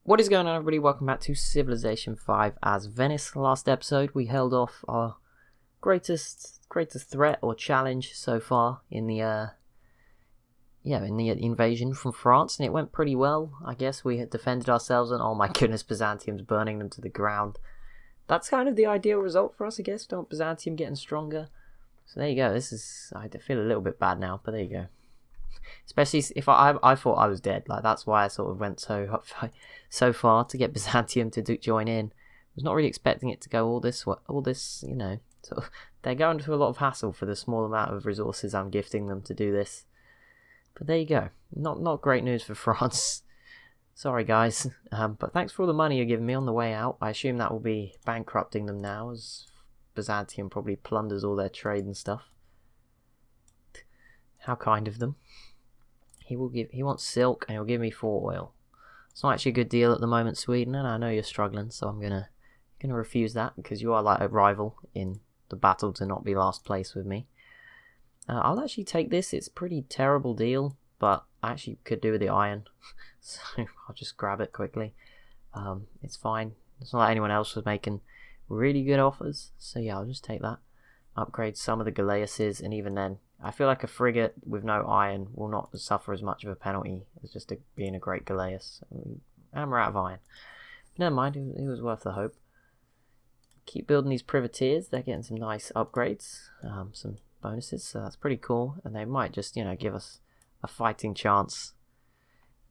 What is going on, everybody? Welcome back to Civilization 5 as Venice. Last episode we held off our greatest threat or challenge so far in the invasion from France, and it went pretty well. I guess we had defended ourselves, and oh my goodness, Byzantium's burning them to the ground. That's kind of the ideal result for us, I guess. Don't Byzantium getting stronger. So there you go. I feel a little bit bad now, but there you go. Especially if I thought I was dead. Like, that's why I sort of went so far to get Byzantium to join in. I was not really expecting it to go all this, you know. So they're going through a lot of hassle for the small amount of resources I'm gifting them to do this. But there you go. Not great news for France. Sorry, guys. But thanks for all the money you're giving me on the way out. I assume that will be bankrupting them now, as Byzantium probably plunders all their trade and stuff. How kind of them. He wants silk, and he'll give me 4 oil. It's not actually a good deal at the moment, Sweden, and I know you're struggling, so I'm gonna refuse that, because you are like a rival in the battle to not be last place with me. I'll actually take this. It's a pretty terrible deal, but I actually could do with the iron, so I'll just grab it quickly. It's fine. It's not like anyone else was making really good offers, so yeah, I'll just take that. Upgrade some of the Galeuses, and even then, I feel like a frigate with no iron will not suffer as much of a penalty as just being a great Galeus. And we're out of iron. But never mind, it was worth the hope. Keep building these privateers. They're getting some nice upgrades, some bonuses, so that's pretty cool. And they might just, give us a fighting chance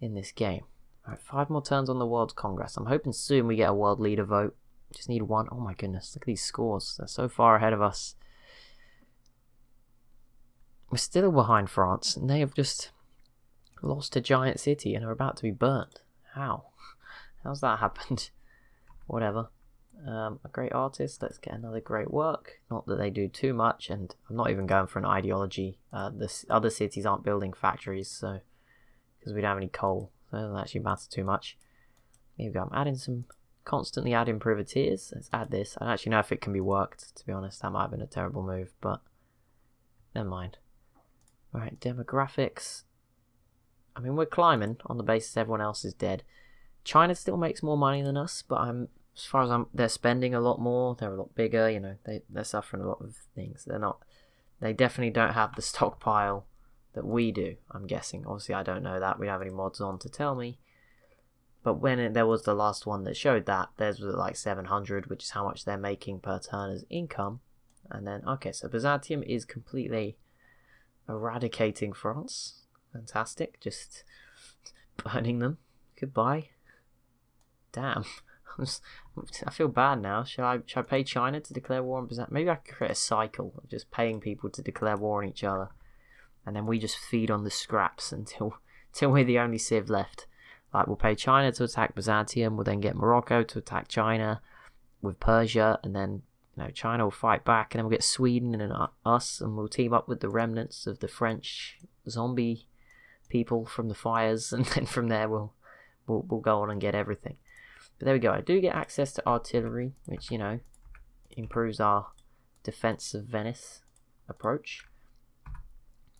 in this game. Alright, 5 more turns on the World Congress. I'm hoping soon we get a world leader vote. Just need 1. Oh my goodness, look at these scores. They're so far ahead of us. We're still behind France, and they have just lost a giant city and are about to be burnt. How? How's that happened? Whatever. A great artist. Let's get another great work. Not that they do too much, and I'm not even going for an ideology. The other cities aren't building factories, so because we don't have any coal, so it doesn't actually matter too much. Here we go. I'm constantly adding privateers. Let's add this. I don't actually know if it can be worked, to be honest. That might have been a terrible move, but never mind. Alright, demographics. I mean, we're climbing on the basis everyone else is dead. China still makes more money than us, but they're spending a lot more. They're a lot bigger, they're suffering a lot of things. They definitely don't have the stockpile that we do, I'm guessing. Obviously, I don't know that. We don't have any mods on to tell me. But when there was the last one that showed that, theirs was like 700, which is how much they're making per turn as income. And then, okay, so Byzantium is completely eradicating France. Fantastic. Just burning them. Goodbye. Damn. I feel bad now. Should I pay China to declare war on Byzantium? Maybe I could create a cycle of just paying people to declare war on each other, and then we just feed on the scraps until we're the only civ left. Like, we'll pay China to attack Byzantium, we'll then get Morocco to attack China with Persia, and then China will fight back, and then we'll get Sweden and us, and we'll team up with the remnants of the French zombie people from the fires, and then from there we'll go on and get everything. But there we go. I do get access to artillery, which improves our defense of Venice approach.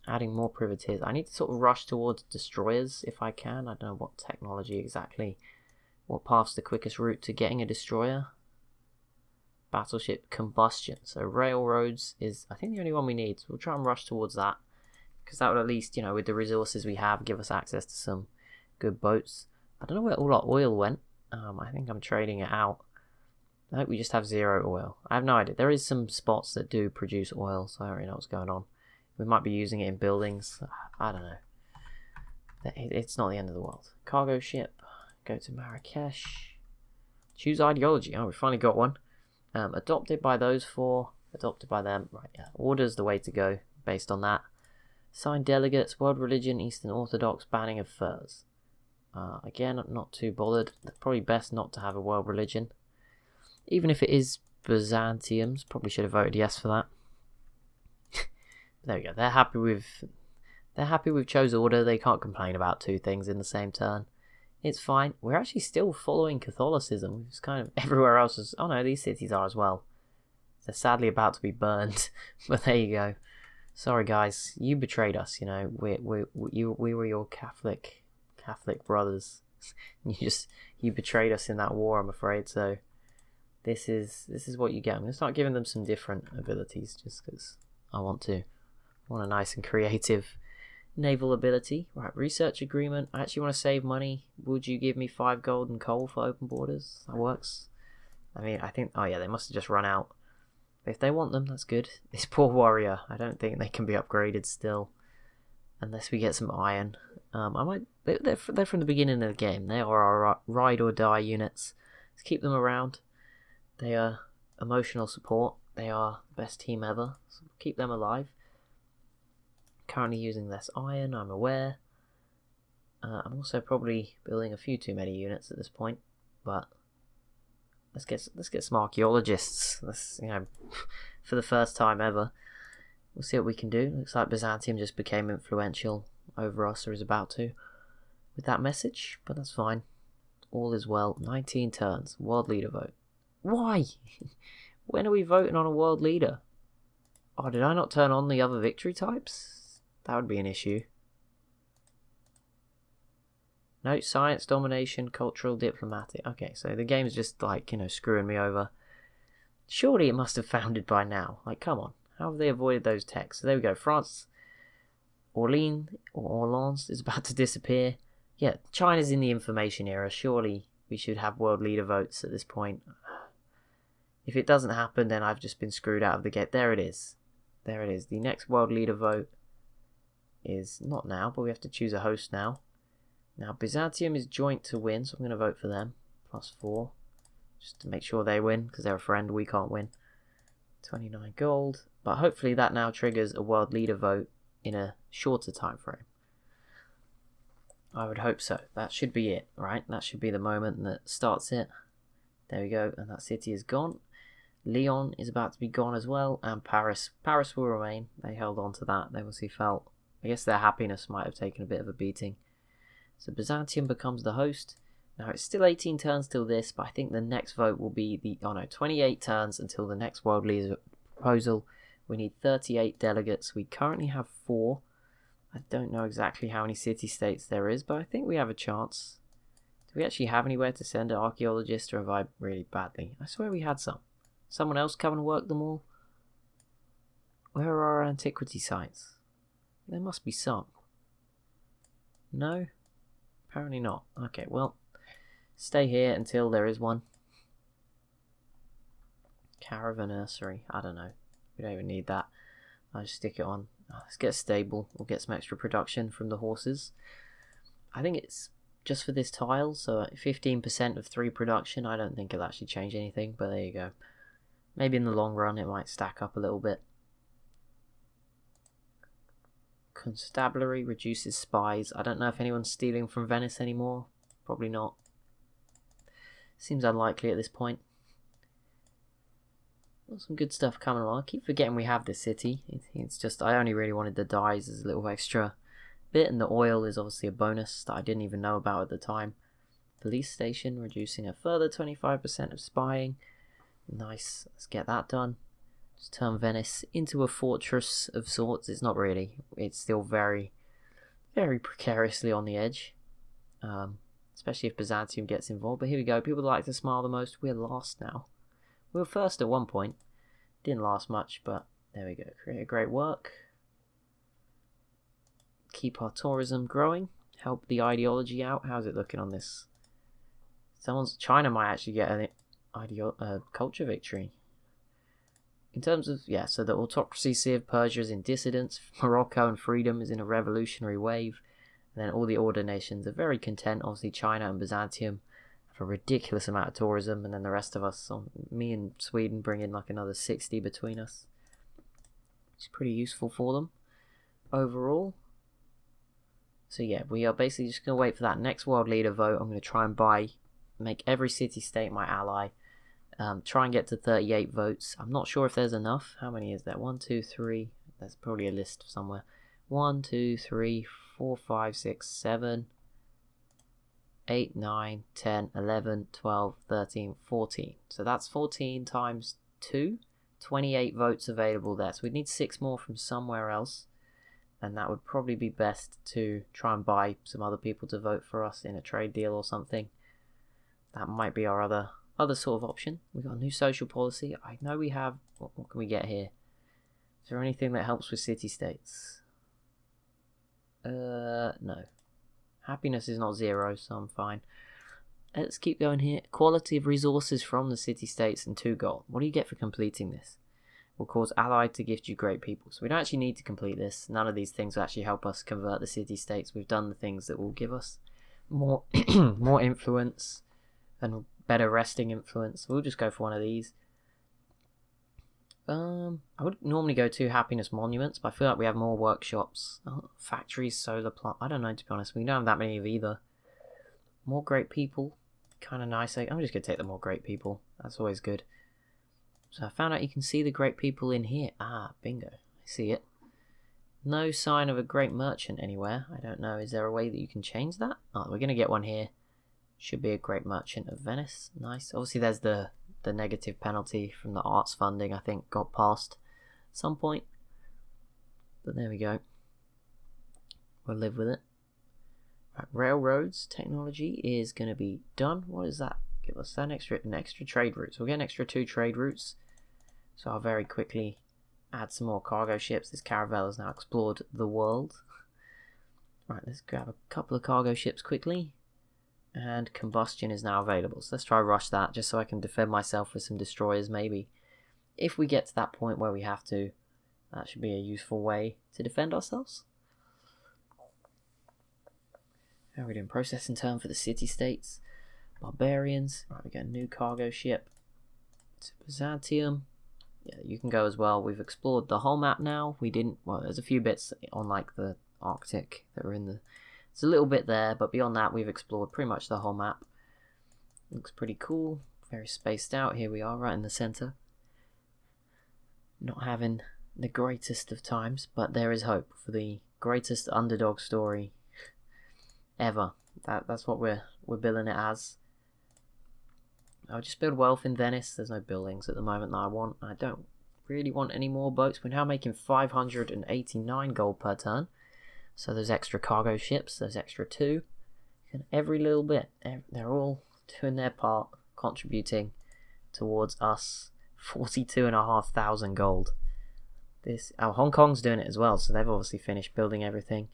Adding more privateers. I need to sort of rush towards destroyers if I can. I don't know what technology exactly. What path's the quickest route to getting a destroyer? Battleship combustion. So railroads is, I think, the only one we need. So we'll try and rush towards that, because that would at least, with the resources we have, give us access to some good boats. I don't know where all our oil went. I think I'm trading it out. I hope we just have 0 oil. I have no idea. There is some spots that do produce oil, so I don't really know what's going on. We might be using it in buildings. I don't know. It's not the end of the world. Cargo ship. Go to Marrakesh. Choose ideology. Oh, we finally got one. Adopted by those 4. Adopted by them. Right, yeah. Order's the way to go based on that. Signed delegates. World religion. Eastern Orthodox. Banning of furs. Again, I'm not too bothered. Probably best not to have a world religion. Even if it is Byzantium's. Probably should have voted yes for that. There we go. They're happy with chose order. They can't complain about 2 things in the same turn. It's fine. We're actually still following Catholicism. It's kind of everywhere else is. Oh no, these cities are as well. They're sadly about to be burned. But there you go. Sorry guys, you betrayed us. We were your Catholic brothers. you betrayed us in that war, I'm afraid. So this is what you get. I'm going to start giving them some different abilities just because I want a nice and creative naval ability. Right, research agreement. I actually want to save money. Would you give me 5 gold and coal for open borders? That works. I mean, I think, oh yeah, they must have just run out. But if they want them, that's good. This poor warrior, I don't think they can be upgraded still. Unless we get some iron. They're from the beginning of the game. They are our ride or die units. Let's keep them around. They are emotional support. They are the best team ever. So keep them alive. Currently using less iron, I'm aware. I'm also probably building a few too many units at this point, but let's get some archaeologists. Let's, for the first time ever, we'll see what we can do. Looks like Byzantium just became influential over us, or is about to, with that message, but that's fine. All is well. 19 turns. World leader vote. Why? When are we voting on a world leader? Oh, did I not turn on the other victory types? That would be an issue. No, science, domination, cultural, diplomatic. Okay, so the game's just like, screwing me over. Surely it must have found it by now. Like, come on. How have they avoided those texts? So there we go. France, Orleans is about to disappear. Yeah, China's in the information era. Surely we should have world leader votes at this point. If it doesn't happen, then I've just been screwed out of the game. There it is. There it is. The next world leader vote is not now, but we have to choose a host now. Now, Byzantium is joint to win, so I'm going to vote for them. +4. Just to make sure they win, because they're a friend, we can't win. 29 gold. But hopefully that now triggers a world leader vote in a shorter time frame. I would hope so. That should be it, right? That should be the moment that starts it. There we go, and that city is gone. Lyon is about to be gone as well, and Paris. Paris will remain. They held on to that. They obviously felt, I guess their happiness might have taken a bit of a beating. So Byzantium becomes the host. Now it's still 18 turns till this, but I think the next vote will be 28 turns until the next world leader proposal. We need 38 delegates. We currently have 4. I don't know exactly how many city-states there is, but I think we have a chance. Do we actually have anywhere to send an archaeologist, or have I really badly? I swear we had some. Someone else come and work them all? Where are our antiquity sites? There must be some. No? Apparently not. Okay, well, stay here until there is one. Caravanserai. I don't know. We don't even need that. I'll just stick it on. Let's get stable. We'll get some extra production from the horses. I think it's just for this tile, so at 15% of 3 production, I don't think it'll actually change anything, but there you go. Maybe in the long run it might stack up a little bit. Constabulary reduces spies. I don't know if anyone's stealing from Venice anymore. Probably not. Seems unlikely at this point. Got some good stuff coming along. I keep forgetting we have this city. It's just, I only really wanted the dyes as a little extra bit, and the oil is obviously a bonus that I didn't even know about at the time. Police station reducing a further 25% of spying. Nice. Let's get that done. Just turn Venice into a fortress of sorts. It's not really. It's still very, very precariously on the edge. Especially if Byzantium gets involved. But here we go. People like to smile the most. We're last now. We were first at one point. Didn't last much, but there we go. Create great work. Keep our tourism growing. Help the ideology out. How's it looking on this? China might actually get an culture victory. In terms of, so the autocracy Sea of Persia is in dissidence. Morocco and freedom is in a revolutionary wave. And then all the order nations are very content. Obviously China and Byzantium have a ridiculous amount of tourism, and then the rest of us, me and Sweden, bring in like another 60 between us. It's pretty useful for them overall. So yeah, we are basically just going to wait for that next world leader vote. I'm going to try and make every city-state my ally. Try and get to 38 votes. I'm not sure if there's enough. How many is there? 1, 2, 3. There's probably a list somewhere. 1, 2, 3, 4, 5, 6, 7, 8, 9, 10, 11, 12, 13, 14. So that's 14 times 2. 28 votes available there. So we need 6 more from somewhere else. and that would probably be best to try and buy some other people to vote for us in a trade deal or something. That might be our other sort of option. We've got a new social policy. I know we have... What can we get here? Is there anything that helps with city-states? No. Happiness is not 0, so I'm fine. Let's keep going here. Quality of resources from the city-states and 2 gold. What do you get for completing this? Will cause allied to gift you great people. So we don't actually need to complete this. None of these things will actually help us convert the city-states. We've done the things that will give us more more influence and better resting influence. We'll just go for one of these. I would normally go to happiness monuments, but I feel like we have more workshops. Factories, solar plant. I don't know, to be honest. We don't have that many of either. More great people. Kind of nice. I'm just going to take the more great people. That's always good. So I found out you can see the great people in here. Ah, bingo. I see it. No sign of a great merchant anywhere. I don't know. Is there a way that you can change that? Oh, we're going to get one here. Should be a great merchant of Venice. Nice. Obviously, there's the negative penalty from the arts funding, I think, got passed at some point. But there we go. We'll live with it. Right, railroads technology is going to be done. What does that give us? An extra trade routes. We'll get an extra 2 trade routes. So I'll very quickly add some more cargo ships. This caravel has now explored the world. Right, let's grab a couple of cargo ships quickly. And combustion is now available. So let's try rush that just so I can defend myself with some destroyers maybe. If we get to that point where we have to, that should be a useful way to defend ourselves. How are we doing? Processing turn for the city-states. Barbarians. Right, we got a new cargo ship. To Byzantium. Yeah, you can go as well. We've explored the whole map now. We didn't... Well, there's a few bits on like the Arctic that are in the... It's a little bit there, but beyond that, we've explored pretty much the whole map. Looks pretty cool. Very spaced out. Here we are, right in the center. Not having the greatest of times, but there is hope for the greatest underdog story ever. That's what we're billing it as. I'll just build wealth in Venice. There's no buildings at the moment that I want. I don't really want any more boats. We're now making 589 gold per turn. So there's extra cargo ships, there's extra 2. And every little bit, they're all doing their part, contributing towards us 42,500 gold. Hong Kong's doing it as well, so they've obviously finished building everything.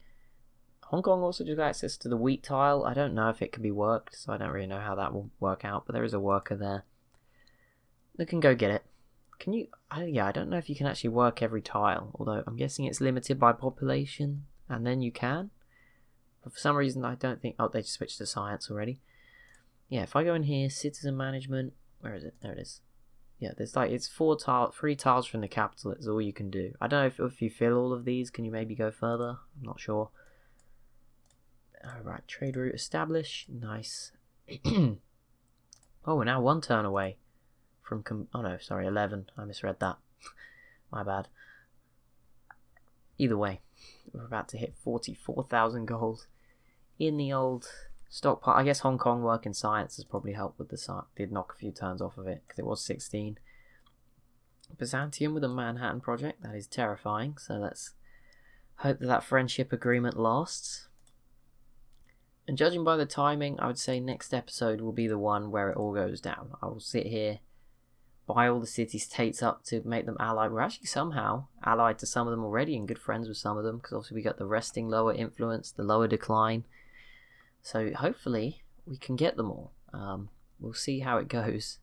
Hong Kong also just got access to the wheat tile. I don't know if it can be worked, so I don't really know how that will work out, but there is a worker there. They can go get it. Can you... I don't know if you can actually work every tile, although I'm guessing it's limited by population. And then you can. But for some reason I don't think... Oh, they just switched to science already. Yeah, if I go in here, citizen management... Where is it? There it is. Yeah, there's like... It's 3 tiles from the capital. It's all you can do. I don't know if you fill all of these, can you maybe go further? I'm not sure. Alright, trade route establish. Nice. Oh, we're now 1 turn away from... Oh no, sorry, 11. I misread that. My bad. Either way, we're about to hit 44,000 gold in the old stockpile. I guess Hong Kong work in science has probably helped with the science. Did knock a few turns off of it because it was 16. Byzantium with a Manhattan project. That is terrifying. So let's hope that friendship agreement lasts. And judging by the timing, I would say next episode will be the one where it all goes down. I will sit here, buy all the city-states up to make them allied. We're actually somehow allied to some of them already and good friends with some of them, because obviously we got the resting lower influence, the lower decline. So hopefully we can get them all. We'll see how it goes.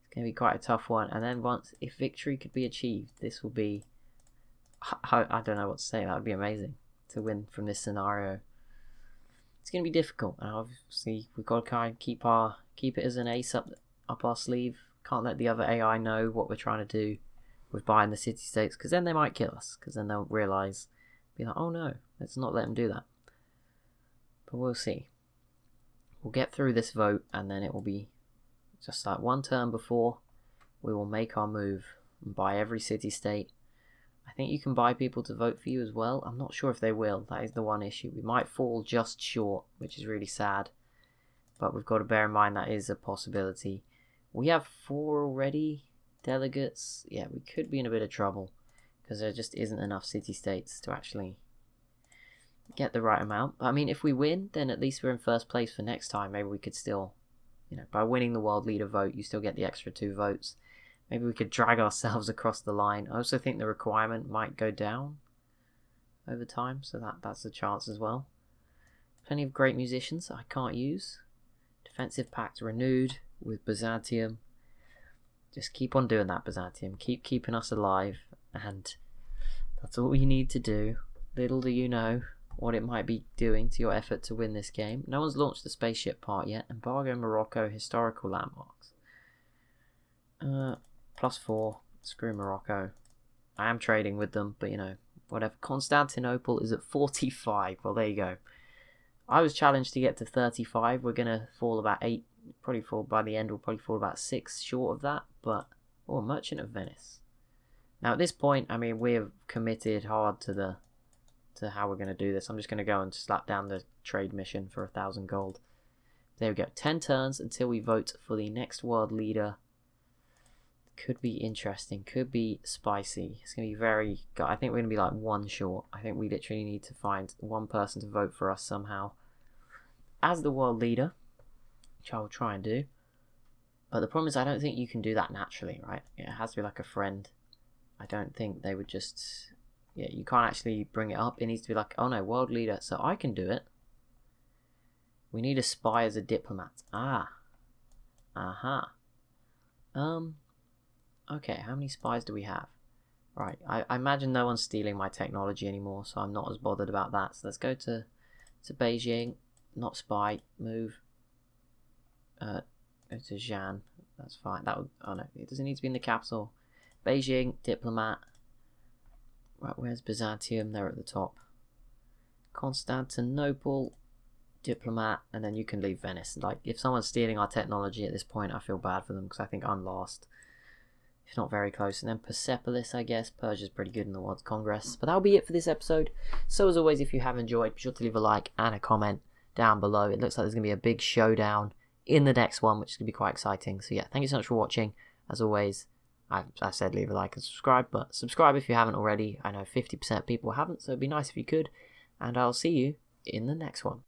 It's going to be quite a tough one. And then if victory could be achieved, this will be... I don't know what to say. That would be amazing to win from this scenario. It's going to be difficult. And obviously we've got to kind of keep it as an ace up our sleeve. Can't let the other AI know what we're trying to do with buying the city-states, because then they might kill us, because then they'll realise, be like, oh no, let's not let them do that. But we'll see. We'll get through this vote, and then it will be just like 1 turn before we will make our move and buy every city-state. I think you can buy people to vote for you as well. I'm not sure if they will. That is the one issue. We might fall just short, which is really sad. But we've got to bear in mind that is a possibility. We have 4 already delegates. Yeah, we could be in a bit of trouble because there just isn't enough city-states to actually get the right amount. But I mean, if we win, then at least we're in first place for next time. Maybe we could still, by winning the world leader vote, you still get the extra 2 votes. Maybe we could drag ourselves across the line. I also think the requirement might go down over time, so that's a chance as well. Plenty of great musicians I can't use. Defensive pact renewed with Byzantium. Just keep on doing that, Byzantium. Keep keeping us alive, and that's all you need to do. Little do you know what it might be doing to your effort to win this game. No one's launched the spaceship part yet. Embargo Morocco historical landmarks. +4. Screw Morocco. I am trading with them, but whatever. Constantinople is at 45. Well, there you go. I was challenged to get to 35. We're gonna fall about 8. Probably fall by the end. We'll probably fall about 6 short of that. But Merchant of Venice. Now at this point, I mean, we've committed hard to how we're gonna do this. I'm just gonna go and slap down the trade mission for 1,000 gold. There we go. 10 turns until we vote for the next world leader. Could be interesting. Could be spicy. It's gonna be very. I think we're gonna be like 1 short. I think we literally need to find 1 person to vote for us somehow as the world leader, which I will try and do. But the problem is, I don't think you can do that naturally, right? It has to be like a friend. I don't think they would just. Yeah, you can't actually bring it up. It needs to be like, oh no, world leader. So I can do it. We need a spy as a diplomat. Okay, how many spies do we have? Right, I imagine no one's stealing my technology anymore, so I'm not as bothered about that. So let's go to Beijing. Not spy. Move. Go to Xi'an. That's fine. That would. Oh no, it doesn't need to be in the capital. Beijing diplomat. Right, where's Byzantium? They're at the top. Constantinople diplomat, and then you can leave Venice. Like, if someone's stealing our technology at this point, I feel bad for them because I think I'm last. If not very close. And then Persepolis, I guess. Persia's pretty good in the World Congress. But that'll be it for this episode. So as always, if you have enjoyed, be sure to leave a like and a comment down below. It looks like there's going to be a big showdown in the next one, which is going to be quite exciting. So yeah, thank you so much for watching. As always, I said leave a like and subscribe, but subscribe if you haven't already. I know 50% of people haven't, so it'd be nice if you could. And I'll see you in the next one.